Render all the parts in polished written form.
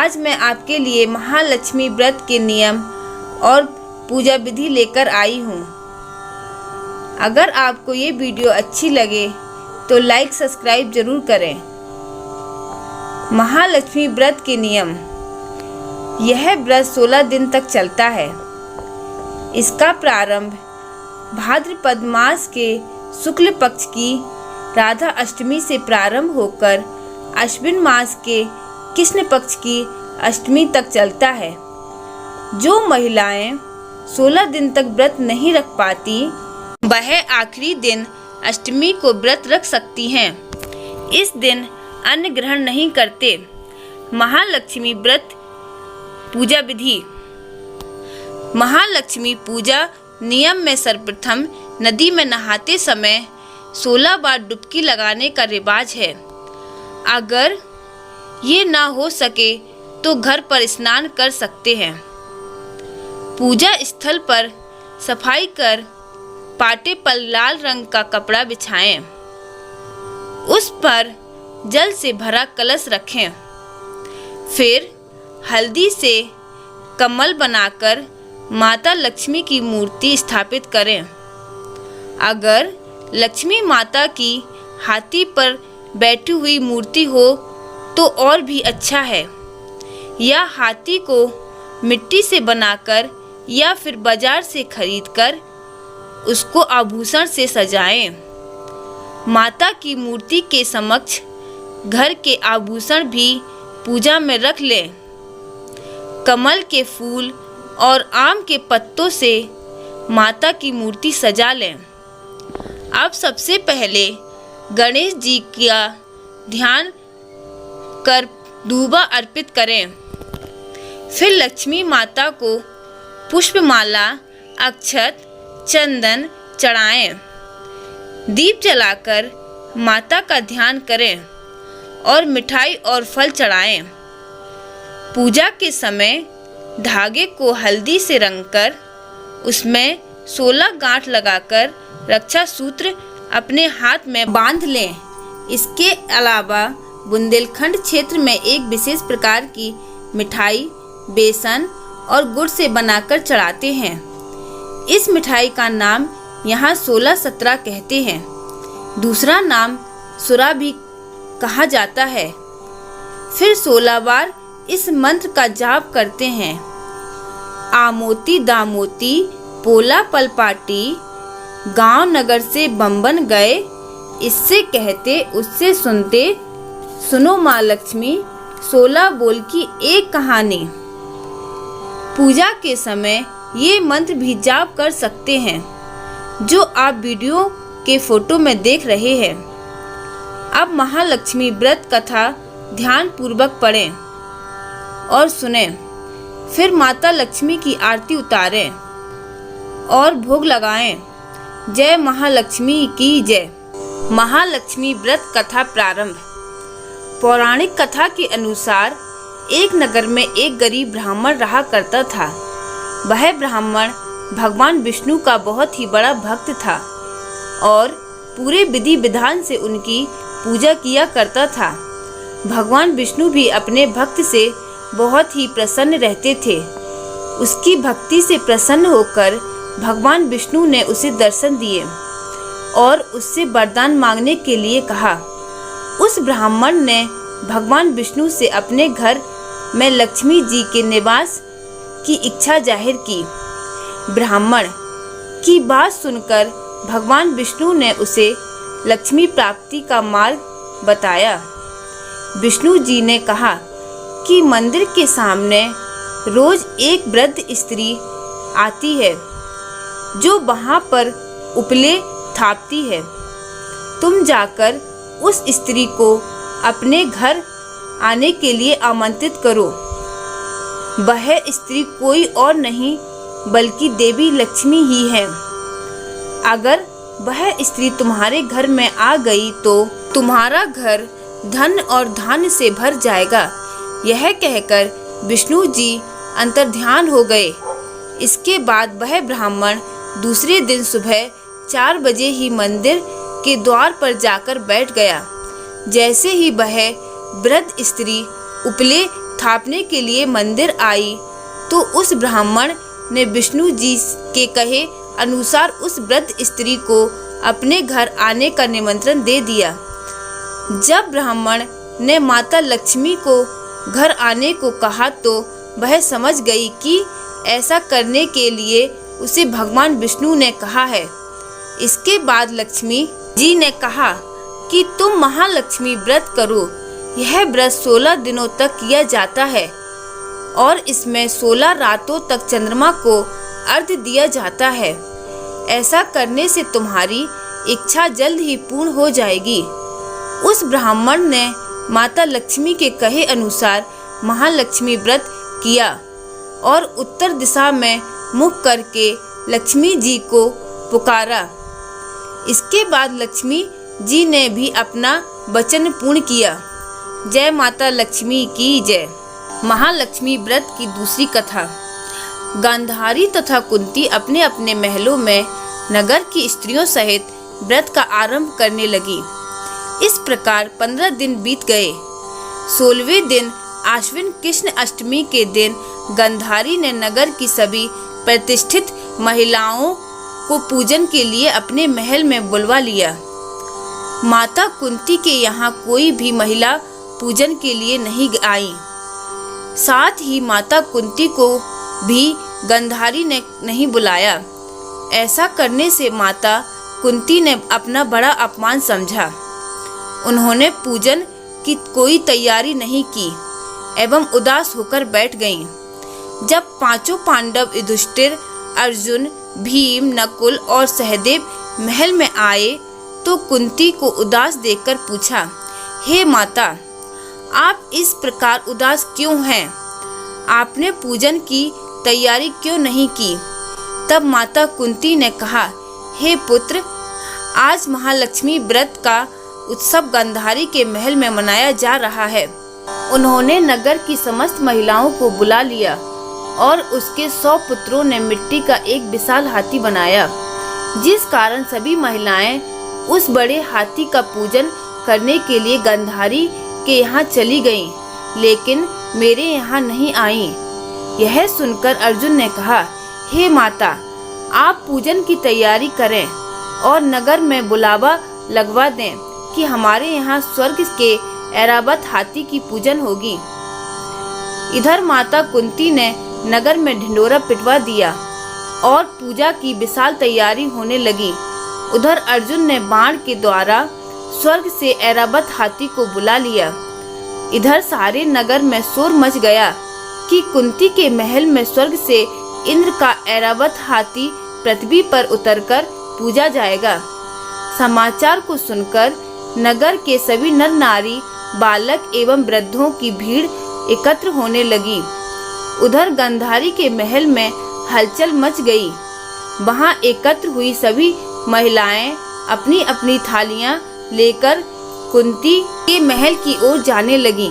आज मैं आपके लिए महालक्ष्मी व्रत के नियम और पूजा विधि लेकर आई हूँ। अगर आपको ये वीडियो अच्छी लगे तो लाइक सब्सक्राइब जरूर करें। महालक्ष्मी व्रत के नियम। यह व्रत 16 दिन तक चलता है। इसका प्रारंभ भाद्रपद मास के शुक्ल पक्ष की राधा अष्टमी से प्रारंभ होकर अश्विन मास के कृष्ण पक्ष की अष्टमी तक चलता है। जो महिलाएं 16 दिन तक व्रत नहीं रख पाती वह आखिरी दिन अष्टमी को व्रत रख सकती हैं। इस दिन अन्न ग्रहण नहीं करते। महालक्ष्मी व्रत पूजा विधि। महालक्ष्मी पूजा नियम में सर्वप्रथम नदी में नहाते समय 16 बार डुबकी लगाने का रिवाज है। अगर ये ना हो सके तो घर पर स्नान कर सकते हैं। पूजा स्थल पर सफाई कर पाटे पर लाल रंग का कपड़ा बिछाएं। उस पर जल से भरा कलश रखें। फिर हल्दी से कमल बनाकर माता लक्ष्मी की मूर्ति स्थापित करें। अगर लक्ष्मी माता की हाथी पर बैठी हुई मूर्ति हो तो और भी अच्छा है, या हाथी को मिट्टी से बनाकर या फिर बाजार से खरीदकर उसको आभूषण से सजाएं। माता की मूर्ति के समक्ष घर के आभूषण भी पूजा में रख लें। कमल के फूल और आम के पत्तों से माता की मूर्ति सजा लें। अब सबसे पहले गणेश जी का ध्यान कर दूबा अर्पित करें। फिर लक्ष्मी माता को पुष्पमाला, अक्षत, चंदन चढ़ाएं। दीप जलाकर माता का ध्यान करें और मिठाई और फल चढ़ाएं। पूजा के समय धागे को हल्दी से रंगकर उसमें 16 गांठ लगाकर रक्षा सूत्र अपने हाथ में बांध लें। इसके अलावा बुंदेलखंड क्षेत्र में एक विशेष प्रकार की मिठाई बेसन और गुड़ से बनाकर चढ़ाते हैं। इस मिठाई का नाम यहाँ 16-17 कहते हैं। दूसरा नाम सुरा भी कहा जाता है। फिर 16 बार इस मंत्र का जाप करते हैं। आमोती दामोती पोला पलपाटी गांव नगर से बम्बन गए, इससे कहते उससे सुनते, सुनो माँ लक्ष्मी 16 बोल की एक कहानी। पूजा के समय ये मंत्र भी जाप कर सकते हैं जो आप वीडियो के फोटो में देख रहे हैं। अब महालक्ष्मी व्रत कथा ध्यान पूर्वक पढ़ें और सुनें। फिर माता लक्ष्मी की आरती उतारें और भोग लगाएं। जय महालक्ष्मी की जय। महालक्ष्मी व्रत कथा प्रारंभ। पौराणिक कथा के अनुसार एक नगर में एक गरीब ब्राह्मण रहा करता था। वह ब्राह्मण भगवान विष्णु का बहुत ही बड़ा भक्त था और पूरे विधि विधान से उनकी पूजा किया करता था। भगवान विष्णु भी अपने भक्त से बहुत ही प्रसन्न रहते थे। उसकी भक्ति से प्रसन्न होकर भगवान विष्णु ने उसे दर्शन दिए और उससे वरदान मांगने के लिए कहा। उस ब्राह्मण ने भगवान विष्णु से अपने घर में लक्ष्मी जी के निवास की इच्छा जाहिर की। ब्राह्मण की बात सुनकर भगवान विष्णु ने उसे लक्ष्मी प्राप्ति का मार्ग बताया। विष्णु जी ने कहा कि मंदिर के सामने रोज एक वृद्ध स्त्री आती है जो वहां पर उपले थापती है। तुम जाकर उस स्त्री को अपने घर आने के लिए आमंत्रित करो। वह स्त्री कोई और नहीं बल्कि देवी लक्ष्मी ही है। अगर वह स्त्री तुम्हारे घर में आ गई तो तुम्हारा घर धन और धान्य से भर जाएगा। यह कहकर विष्णु जी अंतर्ध्यान हो गए। इसके बाद वह ब्राह्मण दूसरे दिन सुबह 4 बजे ही मंदिर के द्वार पर जाकर बैठ गया। जैसे ही वह वृद्ध स्त्री उपले स्थापने के लिए मंदिर आई तो उस ब्राह्मण ने विष्णु जी के कहे अनुसार उस वृद्ध स्त्री को अपने घर आने का निमंत्रण दे दिया। जब ब्राह्मण ने माता लक्ष्मी को घर आने को कहा तो वह समझ गई कि ऐसा करने के लिए उसे भगवान विष्णु ने कहा है। इसके बाद लक्ष्मी जी ने कहा कि तुम महालक्ष्मी व्रत करो। यह व्रत 16 दिनों तक किया जाता है और इसमें 16 रातों तक चंद्रमा को अर्घ्य दिया जाता है। ऐसा करने से तुम्हारी इच्छा जल्द ही पूर्ण हो जाएगी। उस ब्राह्मण ने माता लक्ष्मी के कहे अनुसार महालक्ष्मी व्रत किया और उत्तर दिशा में मुख करके लक्ष्मी जी को पुकारा। इसके बाद लक्ष्मी जी ने भी अपना वचन पूर्ण किया। जय माता लक्ष्मी की जय। महालक्ष्मी व्रत की दूसरी कथा। गांधारी तथा कुंती अपने अपने महलों में नगर की स्त्रियों सहित व्रत का आरंभ करने लगी। इस प्रकार 15 दिन बीत गए। 16वें दिन आश्विन कृष्ण अष्टमी के दिन गांधारी ने नगर की सभी प्रतिष्ठित महिलाओं को पूजन के लिए अपने महल में बुलवा लिया। माता कुंती के यहाँ कोई भी महिला पूजन के लिए नहीं आई। साथ ही माता कुंती को भी गांधारी ने नहीं बुलाया। ऐसा करने से माता कुंती ने अपना बड़ा अपमान समझा। उन्होंने पूजन की कोई तैयारी नहीं की एवं उदास होकर बैठ गईं। जब पांचों पांडव युधिष्ठिर, अर्जुन, भीम, नकुल और सहदेव महल में आए तो कुंती को उदास देखकर पूछा, हे माता, आप इस प्रकार उदास क्यों हैं? आपने पूजन की तैयारी क्यों नहीं की? तब माता कुंती ने कहा, हे पुत्र, आज महालक्ष्मी व्रत का उत्सव गांधारी के महल में मनाया जा रहा है। उन्होंने नगर की समस्त महिलाओं को बुला लिया और उसके 100 पुत्रों ने मिट्टी का एक विशाल हाथी बनाया, जिस कारण सभी महिलाएं उस बड़े हाथी का पूजन करने के लिए गांधारी के यहाँ चली गईं, लेकिन मेरे यहाँ नहीं आईं। यह सुनकर अर्जुन ने कहा, हे माता, आप पूजन की तैयारी करें और नगर में बुलावा लगवा दें कि हमारे यहाँ स्वर्ग के ऐरावत हाथी की पूजन होगी। इधर माता कुंती ने नगर में ढिंढोरा पिटवा दिया और पूजा की विशाल तैयारी होने लगी। उधर अर्जुन ने बाण के द्वारा स्वर्ग से ऐरावत हाथी को बुला लिया। इधर सारे नगर में शोर मच गया कि कुंती के महल में स्वर्ग से इंद्र का ऐरावत हाथी पृथ्वी पर उतरकर पूजा जाएगा। समाचार को सुनकर नगर के सभी नर नारी, बालक एवं वृद्धों की भीड़ एकत्र होने लगी। उधर गांधारी के महल में हलचल मच गई। वहां एकत्र हुई सभी महिलाएं अपनी अपनी थालियां लेकर कुंती के महल की ओर जाने लगी।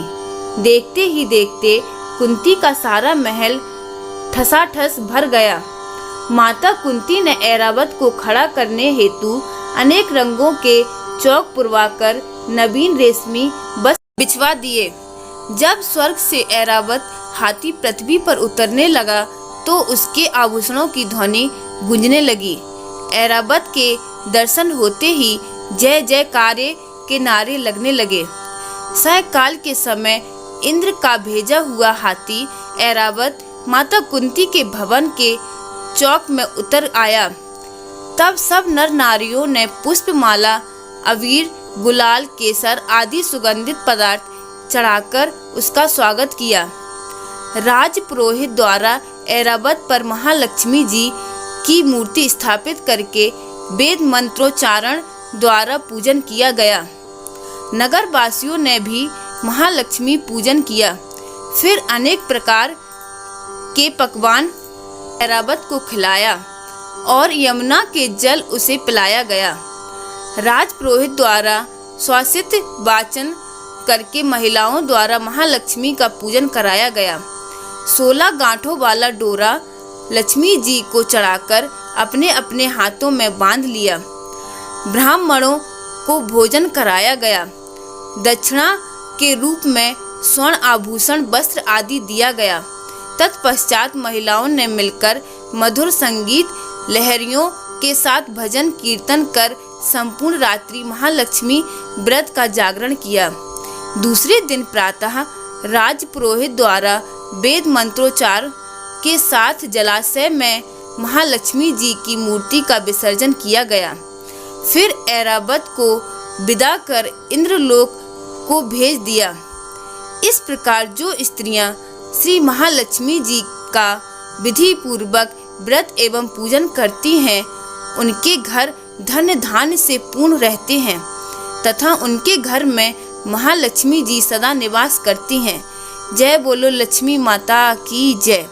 देखते ही देखते कुंती का सारा महल ठसाठस भर गया। माता कुंती ने ऐरावत को खड़ा करने हेतु अनेक रंगों के चौक पुरवाकर नवीन रेशमी वस्त्र बिछवा दिए। जब स्वर्ग से ऐरावत हाथी पृथ्वी पर उतरने लगा तो उसके आभूषणों की ध्वनि गूंजने लगी। ऐरावत के दर्शन होते ही जय जयकारे के नारे लगने लगे। सायंकाल के समय इंद्र का भेजा हुआ हाथी ऐरावत माता कुंती के भवन के चौक में उतर आया। तब सब नर नारियों ने पुष्पमाला, अबीर, गुलाल, केसर आदि सुगंधित पदार्थ चढ़ाकर उसका स्वागत किया। राज पुरोहित द्वारा ऐरावत पर महालक्ष्मी जी की मूर्ति स्थापित करके वेद मंत्रोच्चारण द्वारा पूजन किया गया। नगर वासियों ने भी महालक्ष्मी पूजन किया। फिर अनेक प्रकार के पकवान ऐरावत को खिलाया और यमुना के जल उसे पिलाया गया। राज पुरोहित द्वारा स्वासित वाचन करके महिलाओं द्वारा महालक्ष्मी का पूजन कराया गया। 16 गांठों वाला डोरा लक्ष्मी जी को चढ़ाकर अपने अपने हाथों में बांध लिया। ब्राह्मणों को भोजन कराया गया। दक्षिणा के रूप में स्वर्ण आभूषण, वस्त्र आदि दिया गया। तत्पश्चात महिलाओं ने मिलकर मधुर संगीत लहरियों के साथ भजन कीर्तन कर संपूर्ण रात्रि महालक्ष्मी व्रत का जागरण किया। दूसरे दिन प्रातः राज पुरोहित द्वारा वेद मंत्रोच्चार के साथ जलाशय में महालक्ष्मी जी की मूर्ति का विसर्जन किया गया। फिर ऐरावत को विदा कर इंद्रलोक को भेज दिया। इस प्रकार जो स्त्रियां श्री महालक्ष्मी जी का विधि पूर्वक व्रत एवं पूजन करती हैं, उनके घर धन धान्य से पूर्ण रहते हैं तथा उनके घर में महालक्ष्मी जी सदा निवास करती हैं। जय बोलो लक्ष्मी माता की जय।